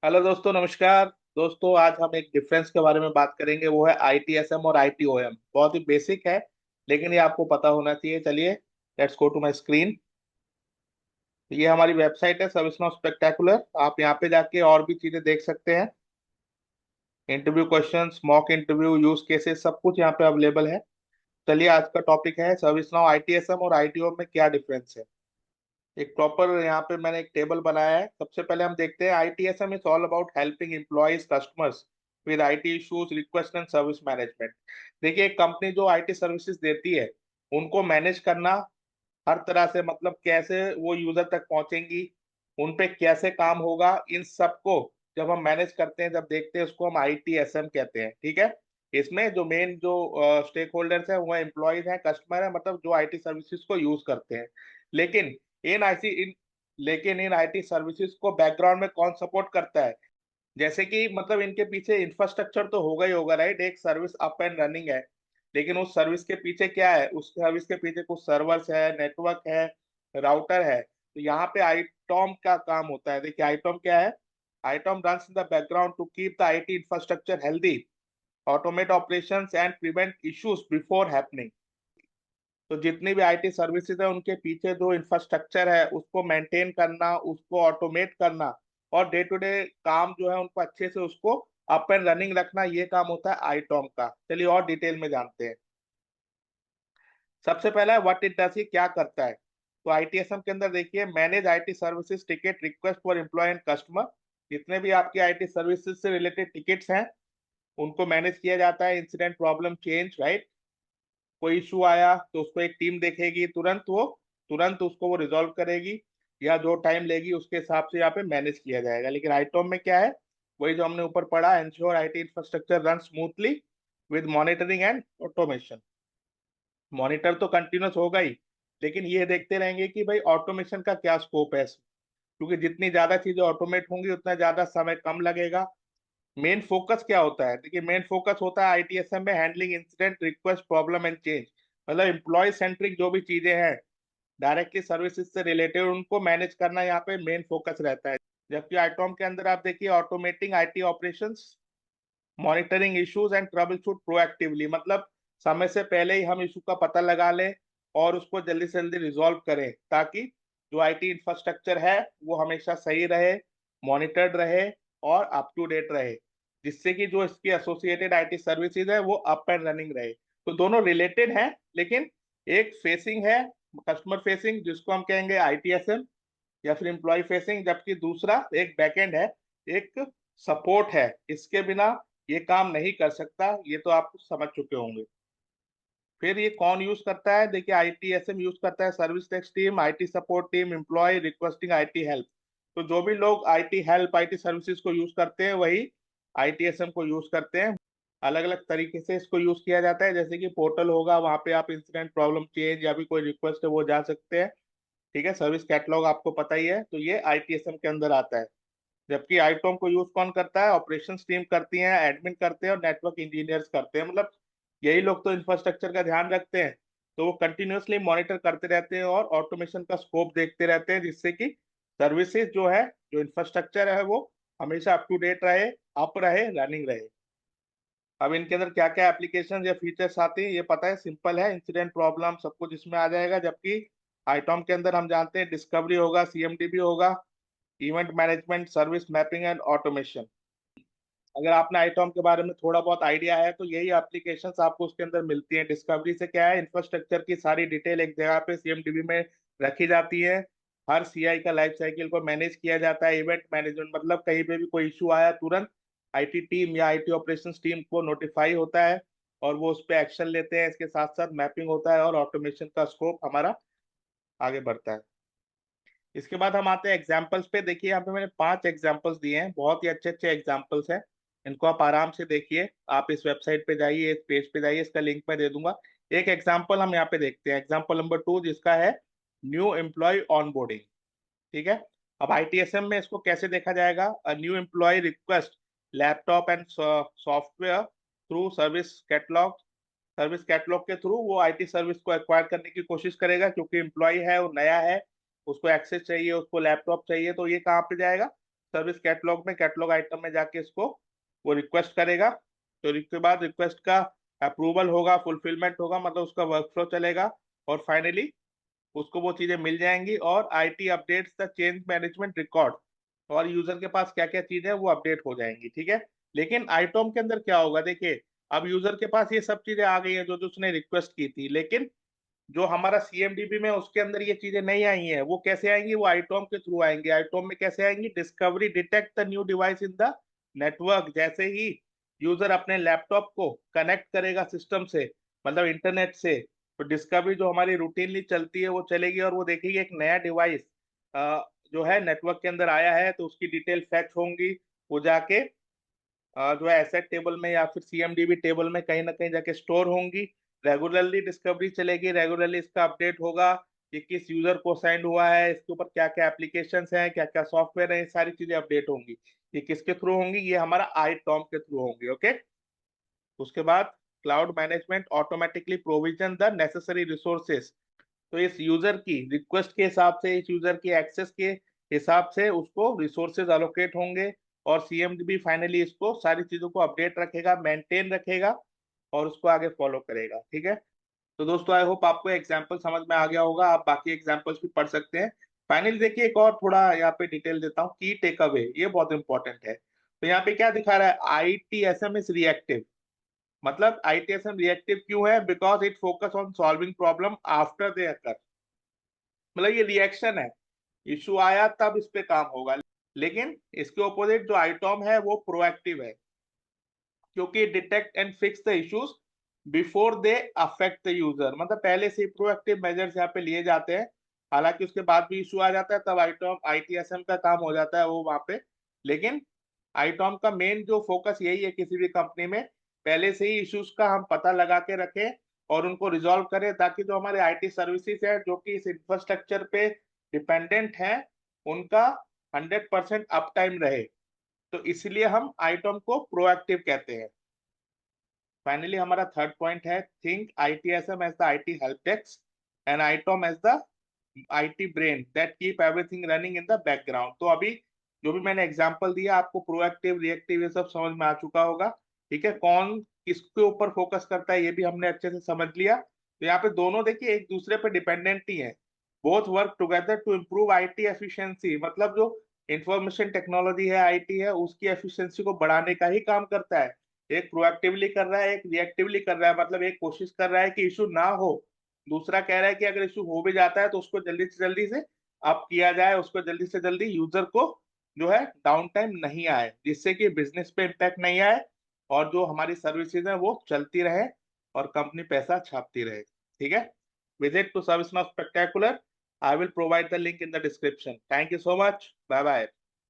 Hello दोस्तों, नमस्कार। दोस्तों, आज हम एक डिफरेंस के बारे में बात करेंगे। वो है आईटीएसएम और आईटीओएम। बहुत ही बेसिक है, लेकिन ये आपको पता होना चाहिए। चलिए, let's go to my screen. ये हमारी वेबसाइट है सर्विसनाउ स्पेक्टेकुलर। आप यहाँ पे जाके और भी चीजें देख सकते हैं। Interview questions, mock interview, use cases, सब कुछ यहाँ पे अवेलेबल है। चलिए, आज का टॉपिक है सर्विसनाउ आईटीएसएम और आईटीओएम में क्या डिफरेंस है। एक प्रॉपर यहाँ पे मैंने एक टेबल बनाया है। सबसे पहले हम देखते हैं ITSM is all about helping employees customers with IT issues, request and service management. देखिए, एक कंपनी जो आईटी सर्विसेज देती है, उनको मैनेज करना हर तरह से, मतलब कैसे वो यूजर तक पहुंचेंगी, उन पे कैसे काम होगा, इन सबको जब हम मैनेज करते हैं, जब देखते हैं, उसको हम आईटीएसएम कहते हैं। ठीक है। इसमें जो मेन जो स्टेक होल्डर्स है वो एम्प्लॉयज हैं, कस्टमर है, मतलब जो आईटी सर्विसेज को यूज करते हैं। लेकिन इन आईसी इन लेकिन इन आईटी सर्विसेज को बैकग्राउंड में कौन सपोर्ट करता है? जैसे कि मतलब इनके पीछे इंफ्रास्ट्रक्चर तो होगा ही होगा, राइट। एक सर्विस अप एंड रनिंग है, लेकिन उस सर्विस के पीछे क्या है? उस सर्विस के पीछे कुछ सर्वर्स है, नेटवर्क है, राउटर है। तो यहाँ पे आईटॉम का काम होता है। देखिए, आईटॉम क्या है? ITOM runs in the background to keep the IT infrastructure healthy, automate operations and prevent issues before happening. तो जितनी भी आईटी सर्विसेज है, उनके पीछे जो इंफ्रास्ट्रक्चर है उसको मेंटेन करना, उसको ऑटोमेट करना, और डे टू डे काम जो है उनको अच्छे से उसको अप एंड रनिंग रखना, ये काम होता है आईटॉम का। चलिए और डिटेल में जानते हैं। सबसे पहला है व्हाट इट डज, ये क्या करता है। तो आईटीएसएम के अंदर देखिए, manage IT services ticket request for employee and customer. जितने भी आपके आईटी सर्विसेज से रिलेटेड टिकट्स हैं, उनको मैनेज किया जाता है। Incident, problem, change, right. कोई इशू आया तो उसको एक टीम देखेगी, तुरंत उसको वो रिजॉल्व करेगी, या जो टाइम लेगी उसके हिसाब से यहाँ पे मैनेज किया जाएगा। लेकिन आईटॉम में क्या है? वही जो हमने ऊपर पढ़ा, ensure IT infrastructure run smoothly with monitoring and automation. Monitor तो कंटिन्यूस होगा ही, लेकिन ये देखते रहेंगे कि भाई ऑटोमेशन का क्या स्कोप है इसमें। क्योंकि जितनी ज्यादा चीजें ऑटोमेट होंगी, उतना ज्यादा समय कम लगेगा। मेन फोकस क्या होता है? देखिए, मेन फोकस होता है आईटीएसएम में handling incident, request, problem and change. मतलब एम्प्लॉय सेंट्रिक जो भी चीजें हैं, डायरेक्टली सर्विसेज से रिलेटेड, उनको मैनेज करना यहाँ पे मेन फोकस रहता है। जबकि आईटॉम के अंदर आप देखिए, automating IT operations, monitoring issues and trouble shoot proactively. मतलब समय से पहले ही हम इशू का पता लगा लें और उसको जल्दी से जल्दी रिजॉल्व करें, ताकि जो आईटी इंफ्रास्ट्रक्चर है वो हमेशा सही रहे, मॉनिटर्ड रहे और अप टू डेट रहे, जिससे कि जो इसकी एसोसिएटेड आईटी सर्विसेज है वो अप एंड रनिंग रहे। तो दोनों रिलेटेड हैं, लेकिन एक फेसिंग है, कस्टमर फेसिंग, जिसको हम कहेंगे आईटीएसएम, या फिर एम्प्लॉय फेसिंग, जबकि दूसरा एक बैकएंड है, एक सपोर्ट है। इसके बिना ये काम नहीं कर सकता, ये तो आप समझ चुके होंगे। फिर ये कौन यूज करता है? देखिए, आईटीएसएम यूज करता है service desk team, IT support team, employee requesting IT help. तो जो भी लोग आईटी हेल्प, आईटी सर्विसेज को यूज करते हैं, वही आईटीएसएम को यूज करते हैं। अलग अलग तरीके से इसको यूज किया जाता है। जैसे कि पोर्टल होगा, वहां पे आप इंसिडेंट, प्रॉब्लम, चेंज या भी कोई रिक्वेस्ट है वो जा सकते हैं। ठीक है। सर्विस कैटलॉग आपको पता ही है, तो ये आईटीएसएम के अंदर आता है। जबकि आईटॉम को यूज कौन करता है? ऑपरेशंस टीम करती है, एडमिन करते हैं और नेटवर्क इंजीनियर्स करते हैं। मतलब यही लोग तो इंफ्रास्ट्रक्चर का ध्यान रखते हैं। तो वो कंटिन्यूअसली मॉनिटर करते रहते हैं और ऑटोमेशन का स्कोप देखते रहते हैं, जिससे कि सर्विसेज जो है, जो इंफ्रास्ट्रक्चर है, वो हमेशा अप टू डेट रहे, अप रहे, रनिंग रहे। अब इनके अंदर क्या क्या एप्लीकेशन या फीचर्स आते हैं, ये पता है, सिंपल है। इंसिडेंट, प्रॉब्लम, सब कुछ इसमें आ जाएगा। जबकि आईटॉम के अंदर हम जानते हैं डिस्कवरी होगा, सीएमडीबी होगा, event management, service mapping and automation. अगर आपने आईटॉम के बारे में थोड़ा बहुत आइडिया है, तो यही एप्लीकेशंस आपको उसके अंदर मिलती हैं। डिस्कवरी से क्या है? इंफ्रास्ट्रक्चर की सारी डिटेल एक जगह पे सीएमडीबी में रखी जाती है। हर सीआई का लाइफ साइकिल को मैनेज किया जाता है। इवेंट मैनेजमेंट, मतलब कहीं पे भी कोई इशू आया, तुरंत आईटी टीम या आईटी ऑपरेशंस टीम को नोटिफाई होता है और वो उस पर एक्शन लेते हैं। इसके साथ साथ मैपिंग होता है और ऑटोमेशन का स्कोप हमारा आगे बढ़ता है। इसके बाद हम आते हैं एग्जाम्पल्स पे। देखिए, यहाँ पे मैंने 5 एग्जाम्पल्स दिए हैं, बहुत ही अच्छे अच्छे एग्जाम्पल्स हैं। इनको आप आराम से देखिए। आप इस वेबसाइट पे जाइए, इस पेज पे जाइए, इसका लिंक मैं दे दूंगा। एक एग्जाम्पल हम यहाँ पे देखते हैं, एग्जाम्पल नंबर 2, जिसका है न्यू एम्प्लॉय ऑनबोर्डिंग। ठीक है। अब आईटीएसएम में इसको कैसे देखा जाएगा? A new employ request laptop and software through service catalogue के थ्रू वो आईटी सर्विस को एक्वायर करने की कोशिश करेगा, क्योंकि एम्प्लॉय है, वो नया है, उसको एक्सेस चाहिए, उसको लैपटॉप चाहिए। तो ये कहाँ पे जाएगा? सर्विस कैटलॉग में, कैटलॉग आइटम में जाके इसको वो रिक्वेस्ट करेगा। तो इसके बाद रिक्वेस्ट का अप्रूवल होगा, फुलफिलमेंट होगा, मतलब उसका वर्कफ्लो चलेगा, और फाइनली उसको वो चीजें मिल जाएंगी। और IT updates the change management record, और यूजर के पास क्या क्या चीजें वो अपडेट हो जाएंगी, ठीक है। लेकिन आईटॉम के अंदर क्या होगा, देखिए अब यूजर के पास ये सब चीजें आ गई हैं जो जो उसने रिक्वेस्ट की थी, लेकिन जो हमारा सीएमडीबी में उसके अंदर ये चीजें नहीं आई हैं। वो कैसे आएंगी, वो आईटॉम के थ्रू आएंगे। आईटॉम में कैसे आएंगी, discovery detect the new device in the network. जैसे ही यूजर अपने लैपटॉप को कनेक्ट करेगा सिस्टम से, मतलब इंटरनेट से, तो डिस्कवरी जो हमारी रूटीनली चलती है वो चलेगी, और वो देखेगी एक नया डिवाइस जो है नेटवर्क के अंदर आया है, तो उसकी डिटेल फैच होंगी। वो जाके जो है एसेट टेबल में या फिर सीएमडीबी टेबल में कहीं ना कहीं जाके स्टोर होंगी। रेगुलरली डिस्कवरी चलेगी, रेगुलरली इसका अपडेट होगा कि किस यूजर को सेंड हुआ है, इसके ऊपर क्या क्या एप्लीकेशंस हैं, क्या क्या सॉफ्टवेयर है, ये सारी चीजें अपडेट होंगी। ये किसके थ्रू होंगी, ये हमारा आईटॉम के थ्रू होंगी, ओके। उसके बाद cloud management automatically provision the necessary resources. तो इस यूजर की रिक्वेस्ट के हिसाब से, इस यूजर की एक्सेस के हिसाब से उसको रिसोर्सेज अलोकेट होंगे, और सीएमडीबी फाइनली इसको सारी चीजों को अपडेट रखेगा, मेंटेन रखेगा, और उसको आगे फॉलो करेगा, ठीक है। तो दोस्तों आई होप आपको एग्जांपल समझ में आ गया होगा, आप बाकी एग्जांपल्स भी पढ़ सकते हैं। फाइनली देखिए एक और थोड़ा यहाँ पे डिटेल देता हूँ, की टेक अवे, ये बहुत इंपॉर्टेंट है। तो यहाँ पे क्या दिखा रहा है, आईटीएसएम इज रिएक्टिव। मतलब आईटीएसएम रिएक्टिव क्यों है, because it focus on solving problem after they occur. मतलब ये रिएक्शन है, इशू आया तब इस पे काम होगा। लेकिन इसके ओपोजिट जो आईटॉम है वो प्रोएक्टिव है, क्योंकि detect and fix the issues before they affect the user. मतलब पहले से प्रोएक्टिव मेजर्स यहाँ पे लिए जाते हैं। हालांकि उसके बाद भी इशू आ जाता है, तब आईटॉम आईटीएसएम का काम हो जाता है वो वहां पे। लेकिन आईटॉम का मेन जो फोकस यही है किसी भी कंपनी में, पहले से ही इश्यूज का हम पता लगा के रखें और उनको रिजॉल्व करें, ताकि जो हमारे आईटी सर्विसेज है जो कि इस इंफ्रास्ट्रक्चर पे डिपेंडेंट है, उनका 100% अप टाइम रहे। तो इसलिए हम आईटॉम को प्रोएक्टिव कहते हैं। फाइनली हमारा थर्ड पॉइंट है, think ITSM as the IT help desk and ITOM as the IT brain that keep everything running in the background. तो अभी जो भी मैंने एग्जांपल दिया आपको, प्रोएक्टिव रिएक्टिव ये सब समझ में आ चुका होगा, ठीक है। कौन किसके ऊपर फोकस करता है ये भी हमने अच्छे से समझ लिया। तो यहाँ पे दोनों देखिए एक दूसरे पे डिपेंडेंट ही है। Both work together to improve IT efficiency. मतलब जो इंफॉर्मेशन टेक्नोलॉजी है, आईटी है, उसकी एफिशिएंसी को बढ़ाने का ही काम करता है। एक प्रोएक्टिवली कर रहा है, एक रिएक्टिवली कर रहा है। मतलब एक कोशिश कर रहा है कि इशू ना हो, दूसरा कह रहा है कि अगर इशू हो भी जाता है तो उसको जल्दी से जल्दी से अप किया जाए, उसको जल्दी से जल्दी यूजर को जो है डाउन टाइम नहीं आए, जिससे कि बिजनेस पे इम्पैक्ट नहीं आए, और जो हमारी सर्विसेज है वो चलती रहे और कंपनी पैसा छापती रहे, ठीक है। Visit to ServiceNow spectacular, I will provide the link in the description. Thank you so much, bye bye.